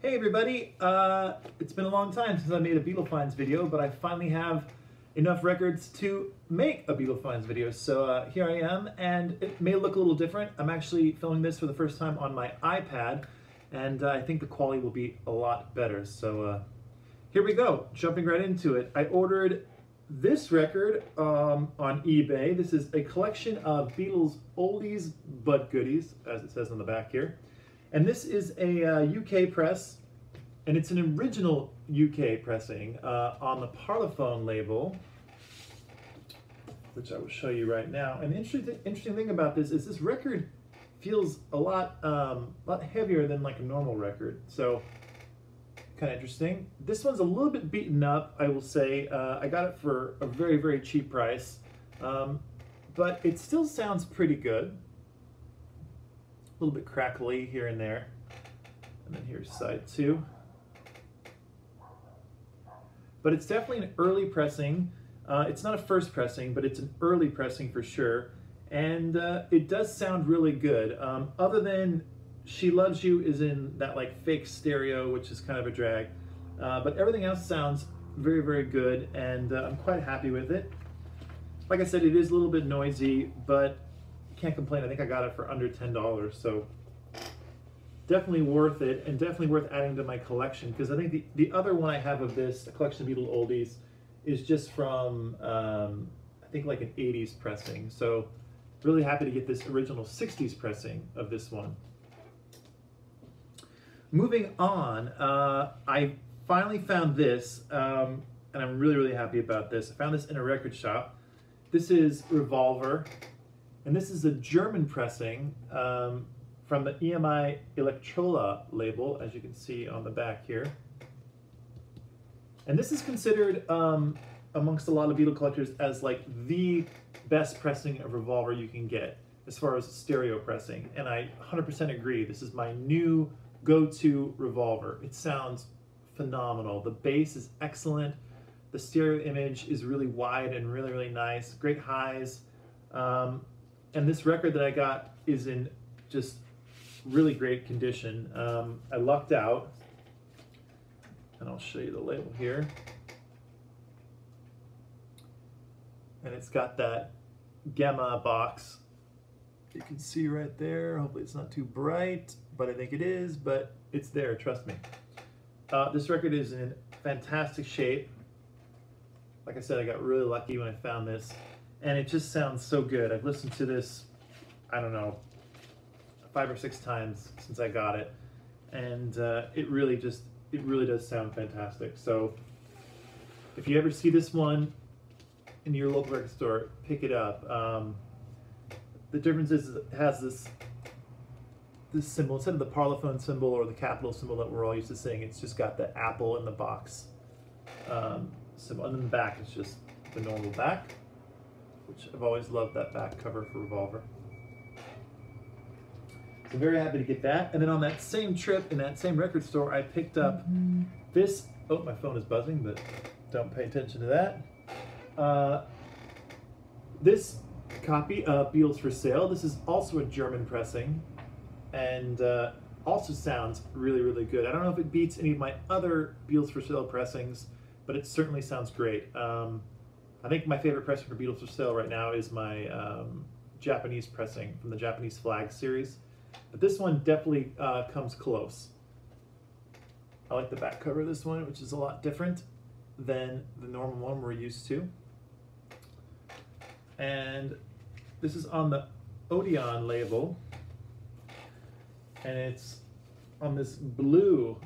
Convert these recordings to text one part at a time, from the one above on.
Hey everybody, it's been a long time since I made a Beatle Finds video, but I finally have enough records to make a Beatle Finds video. So here I am, and it may look a little different. I'm actually filming this for the first time on my iPad, and I think the quality will be a lot better. So here we go, jumping right into it. I ordered this record on eBay. This is a collection of Beatles oldies but goodies, as it says on the back here. And this is a UK press, and it's an original UK pressing on the Parlophone label, which I will show you right now. And the interesting thing about this is this record feels a lot heavier than like a normal record. So kind of interesting. This one's a little bit beaten up, I will say. I got it for a very, very cheap price, but it still sounds pretty good. A little bit crackly here and there. And then here's side two. But it's definitely an early pressing. It's not a first pressing, but it's an early pressing for sure. And it does sound really good. Other than She Loves You is in that like fake stereo, which is kind of a drag. But everything else sounds very, very good, and I'm quite happy with it. Like I said, it is a little bit noisy, but can't complain. I think I got it for under $10, so definitely worth it, and definitely worth adding to my collection, because I think the other one I have of this, a collection of Beatle oldies, is just from I think like an 80s pressing. So really happy to get this original 60s pressing of this one. Moving on, I finally found this, and I'm really, really happy about this. I found this in a record shop. This is Revolver. And this is a German pressing from the EMI Electrola label, as you can see on the back here. And this is considered, amongst a lot of Beatle collectors, as like the best pressing of Revolver you can get as far as stereo pressing. And I 100% agree. This is my new go-to Revolver. It sounds phenomenal. The bass is excellent. The stereo image is really wide and really, really nice. Great highs. And this record that I got is in just really great condition. I lucked out, and I'll show you the label here. And it's got that Gemma box. You can see right there. Hopefully it's not too bright, but I think it is, but it's there, trust me. This record is in fantastic shape. Like I said, I got really lucky when I found this. And it just sounds so good. I've listened to this, I don't know, 5 or 6 times since I got it. And it really does sound fantastic. So if you ever see this one in your local record store, pick it up. The difference is it has this symbol. Instead of the Parlophone symbol or the capital symbol that we're all used to seeing, it's just got the apple in the box symbol. And then the back is just the normal back, which I've always loved that back cover for Revolver. So very happy to get that. And then on that same trip, in that same record store, I picked up this. Oh, my phone is buzzing, but don't pay attention to that. This copy of Beatles for Sale. This is also a German pressing, and also sounds really, really good. I don't know if it beats any of my other Beatles for Sale pressings, but it certainly sounds great. I think my favorite pressing for Beatles for Sale right now is my Japanese pressing from the Japanese Flag series. But this one definitely comes close. I like the back cover of this one, which is a lot different than the normal one we're used to. And this is on the Odeon label. And it's on this blue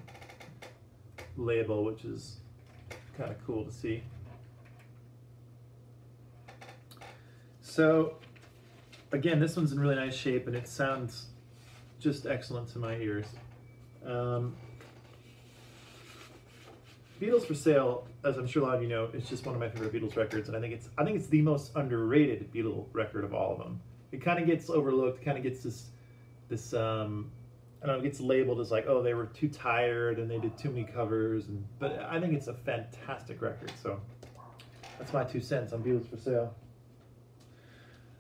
label, which is kind of cool to see. So, again, this one's in really nice shape, and it sounds just excellent to my ears. Beatles for Sale, as I'm sure a lot of you know, is just one of my favorite Beatles records, and I think it's the most underrated Beatle record of all of them. It kind of gets overlooked, kind of gets this I don't know, it gets labeled as like, oh, they were too tired and they did too many covers, but I think it's a fantastic record. So that's my 2 cents on Beatles for Sale.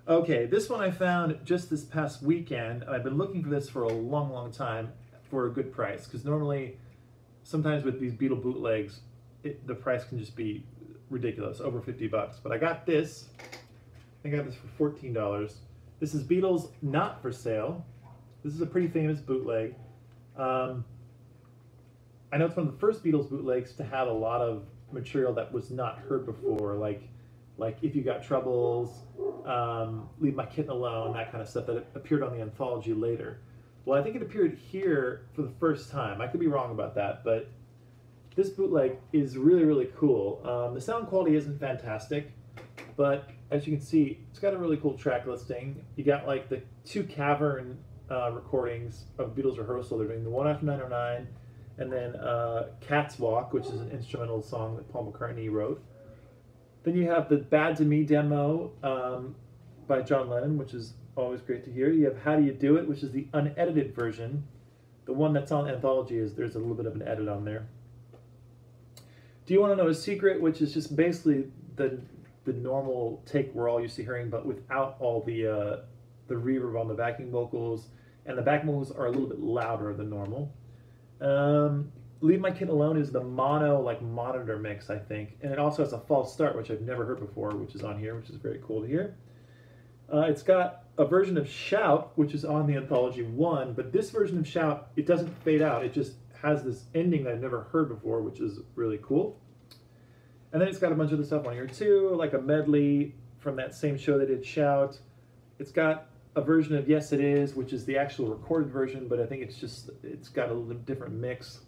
Okay, this one I found just this past weekend, and I've been looking for this for a long, long time for a good price, because normally sometimes with these Beatle bootlegs, the price can just be ridiculous, over 50 bucks. But I got this. I got this for $14. This is Beatles Not For Sale. This is a pretty famous bootleg. I know it's one of the first Beatles bootlegs to have a lot of material that was not heard before, like If You Got Troubles, Leave My Kitten Alone, that kind of stuff that appeared on the anthology later. Well, I think it appeared here for the first time. I could be wrong about that, but this bootleg is really, really cool. The sound quality isn't fantastic, but as you can see, it's got a really cool track listing. You got like the 2 cavern recordings of Beatles rehearsal. They're doing the one after 909, and then Cat's Walk, which is an instrumental song that Paul McCartney wrote. Then you have the Bad to Me demo by John Lennon, which is always great to hear. You have How Do You Do It, which is the unedited version. The one that's on Anthology there's a little bit of an edit on there. Do You Want to Know a Secret, which is just basically the normal take we're all used to hearing, but without all the reverb on the backing vocals, and the backing vocals are a little bit louder than normal. Leave My Kitten Alone is the mono, like, monitor mix, I think, and it also has a false start, which I've never heard before, which is on here, which is very cool to hear. It's got a version of Shout, which is on the Anthology 1, but this version of Shout, it doesn't fade out, it just has this ending that I've never heard before, which is really cool. And then it's got a bunch of other stuff on here too, like a medley from that same show that did Shout. It's got a version of Yes It Is, which is the actual recorded version, but I think it's got a little different mix.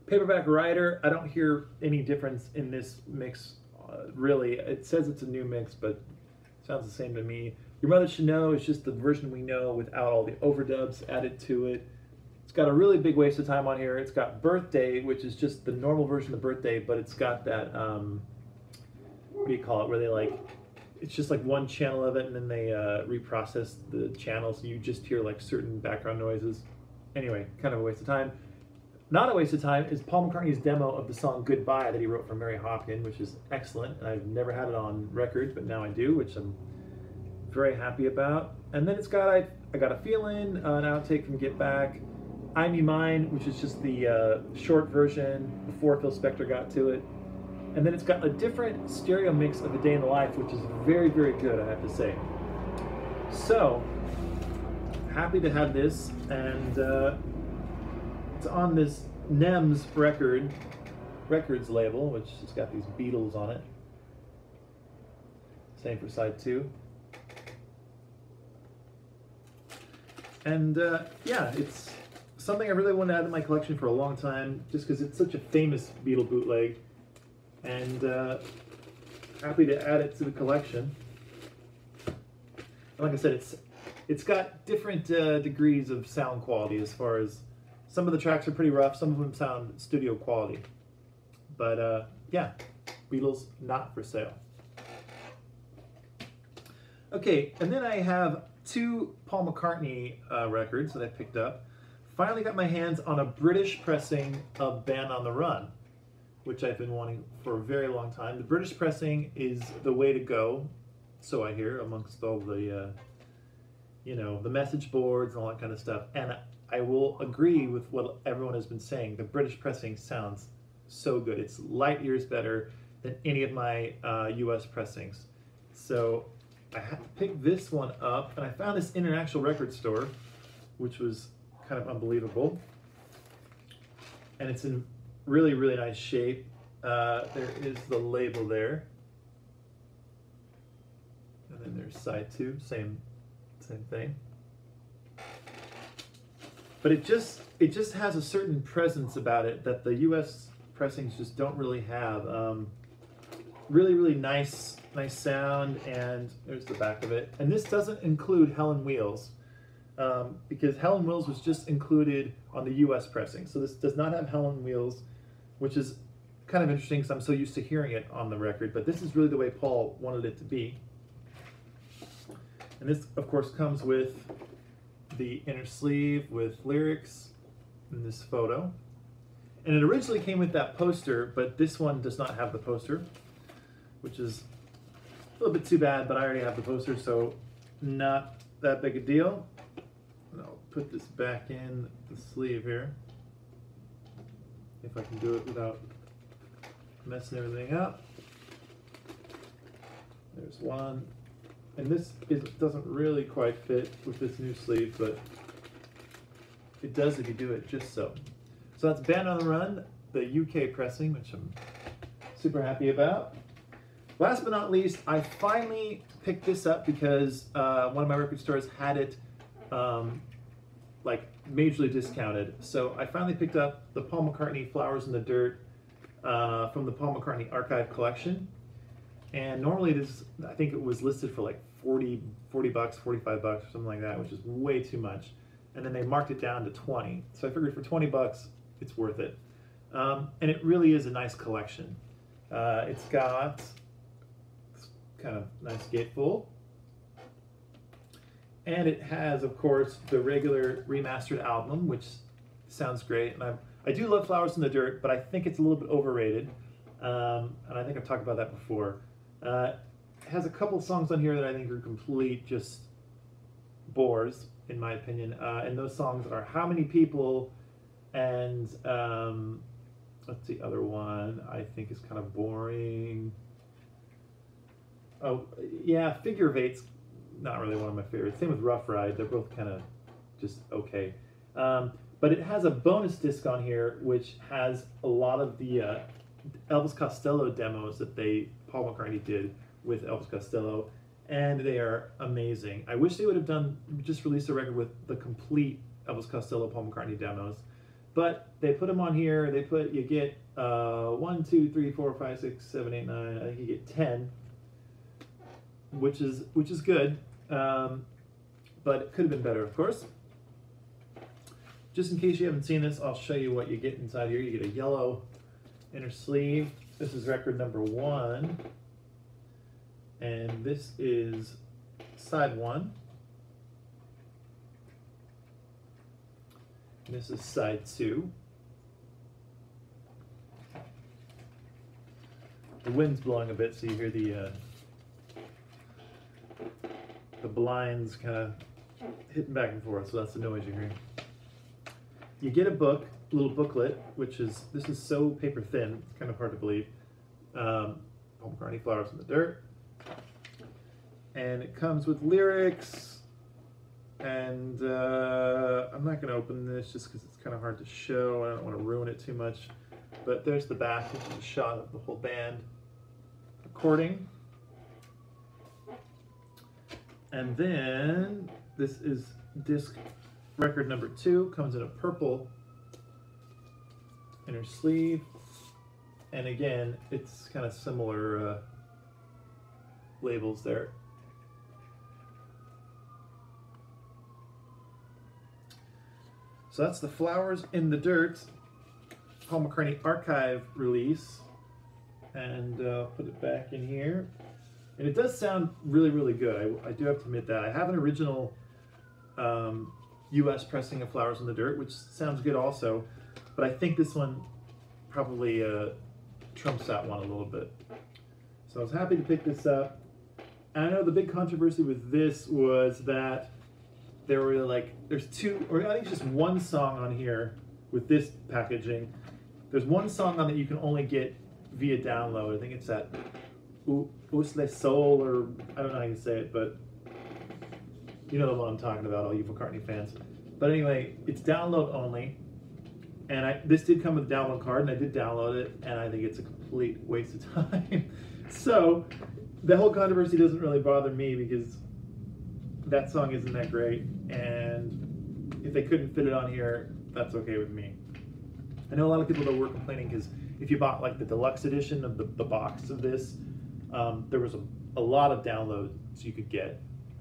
Paperback Rider, I don't hear any difference in this mix, really. It says it's a new mix, but it sounds the same to me. Your Mother Should Know is just the version we know without all the overdubs added to it. It's got a really big waste of time on here. It's got Birthday, which is just the normal version of Birthday, but it's got that, what do you call it, where they like, it's just like one channel of it, and then they reprocess the channels, so you just hear like certain background noises. Anyway, kind of a waste of time. Not a waste of time is Paul McCartney's demo of the song Goodbye that he wrote for Mary Hopkin, which is excellent. And I've never had it on record, but now I do, which I'm very happy about. And then it's got I Got a Feeling, an outtake from Get Back. I Me Mine, which is just the short version before Phil Spector got to it. And then it's got a different stereo mix of A Day in the Life, which is very, very good, I have to say. So, happy to have this, and it's on this NEMS records label, which has got these Beatles on it. Same for side 2. And yeah, it's something I really want to add to my collection for a long time, just because it's such a famous Beatle bootleg. And happy to add it to the collection. And like I said, it's got different degrees of sound quality. As far as some of the tracks are pretty rough, some of them sound studio quality. But yeah, Beatles Not For Sale. Okay, and then I have 2 Paul McCartney records that I picked up. Finally got my hands on a British pressing of Band on the Run, which I've been wanting for a very long time. The British pressing is the way to go, so I hear, amongst all the, you know, the message boards and all that kind of stuff. And I will agree with what everyone has been saying. The British pressing sounds so good. It's light years better than any of my US pressings. So I had to pick this one up, and I found this international record store, which was kind of unbelievable. And it's in really, really nice shape. There is the label there. And then there's side 2, same thing. But it just has a certain presence about it that the US pressings just don't really have. Really, really nice sound, and there's the back of it. And this doesn't include Hell on Wheels, because Hell on Wheels was just included on the US pressing. So this does not have Hell on Wheels, which is kind of interesting because I'm so used to hearing it on the record, but this is really the way Paul wanted it to be. And this, of course, comes with the inner sleeve with lyrics in this photo. And it originally came with that poster, but this one does not have the poster, which is a little bit too bad, but I already have the poster, so not that big a deal. And I'll put this back in the sleeve here. if I can do it without messing everything up. There's one. And this doesn't really quite fit with this new sleeve, but it does if you do it just so. So that's Band on the Run, the UK pressing, which I'm super happy about. Last but not least, I finally picked this up because one of my record stores had it like majorly discounted. So I finally picked up the Paul McCartney Flowers in the Dirt from the Paul McCartney Archive Collection. And normally this, I think it was listed for like 40 bucks, 45 bucks, or something like that, which is way too much. And then they marked it down to 20. So I figured for 20 bucks, it's worth it. And it really is a nice collection. It's got this kind of nice gatefold. And it has, of course, the regular remastered album, which sounds great. And I do love Flowers in the Dirt, but I think it's a little bit overrated. And I think I've talked about that before. It has a couple songs on here that I think are complete just bores, in my opinion. And those songs are How Many People and what's the other one I think is kind of boring. Oh, yeah, Figure of Eight's not really one of my favorites. Same with Rough Ride. They're both kind of just okay. But it has a bonus disc on here, which has a lot of the Elvis Costello demos that Paul McCartney did with Elvis Costello, and they are amazing. I wish they would have just released a record with the complete Elvis Costello, Paul McCartney demos, but they put them on here. You get 1, 2, 3, 4, 5, 6, 7, 8, 9. I think you get 10, which is good, but it could have been better, of course. Just in case you haven't seen this, I'll show you what you get inside here. You get a yellow inner sleeve. This is record number 1, and this is side 1. And this is side 2. The wind's blowing a bit, so you hear the blinds kind of hitting back and forth, so that's the noise you hear. You get a book, a little booklet, this is so paper thin, it's kind of hard to believe. Paul McCartney, Flowers in the Dirt. And it comes with lyrics, and I'm not going to open this just because it's kind of hard to show. I don't want to ruin it too much. But there's the back, which is a shot of the whole band recording. And then this is disc record number 2, comes in a purple inner sleeve, and again, it's kind of similar labels there. So that's the Flowers in the Dirt Paul McCartney Archive release, and put it back in here. And it does sound really, really good. I do have to admit that. I have an original US pressing of Flowers in the Dirt, which sounds good also, but I think this one probably trumps that one a little bit. So I was happy to pick this up. And I know the big controversy with this was that there were there's 2, or I think just 1 song on here with this packaging. There's 1 song on that you can only get via download. I think it's that Us Le Soul, or I don't know how you say it, but you know the one I'm talking about, all you McCartney fans. But anyway, it's download only, and this did come with a download card, and I did download it, and I think it's a complete waste of time. So the whole controversy doesn't really bother me because that song isn't that great, and if they couldn't fit it on here, that's okay with me. I know a lot of people that were complaining because if you bought like the deluxe edition of the box of this, there was a lot of downloads you could get.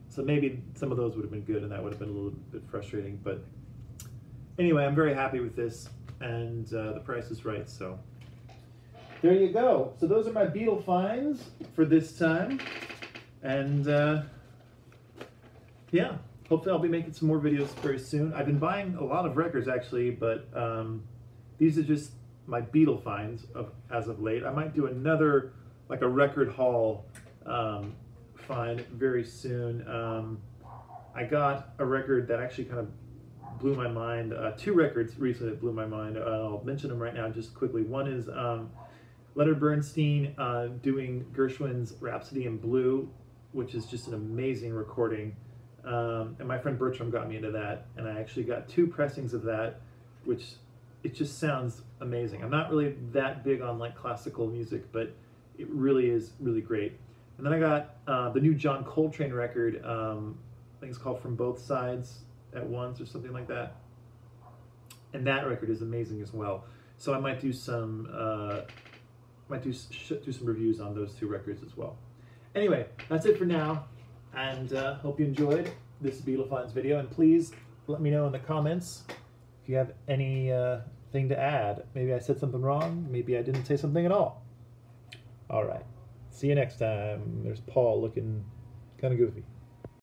So maybe some of those would have been good and that would have been a little bit frustrating. But anyway, I'm very happy with this, and the price is right, so there you go. So those are my Beatle finds for this time. And yeah, hopefully I'll be making some more videos very soon. I've been buying a lot of records actually, but these are just my Beatle finds as of late. I might do another, like a record haul find very soon. I got a record that actually kind of blew my mind. Two records recently that blew my mind. I'll mention them right now just quickly. One is Leonard Bernstein doing Gershwin's Rhapsody in Blue, which is just an amazing recording. And my friend Bertram got me into that, and I actually got two pressings of that, which it just sounds amazing. I'm not really that big on like classical music, but it really is really great. And then I got the new John Coltrane record. I think it's called From Both Sides at Once or something like that. And that record is amazing as well. So I might do some do some reviews on those two records as well. Anyway, that's it for now, and hope you enjoyed this Beatle Finds video. And please let me know in the comments if you have any thing to add. Maybe I said something wrong. Maybe I didn't say something at all. All right. See you next time. There's Paul looking kind of goofy.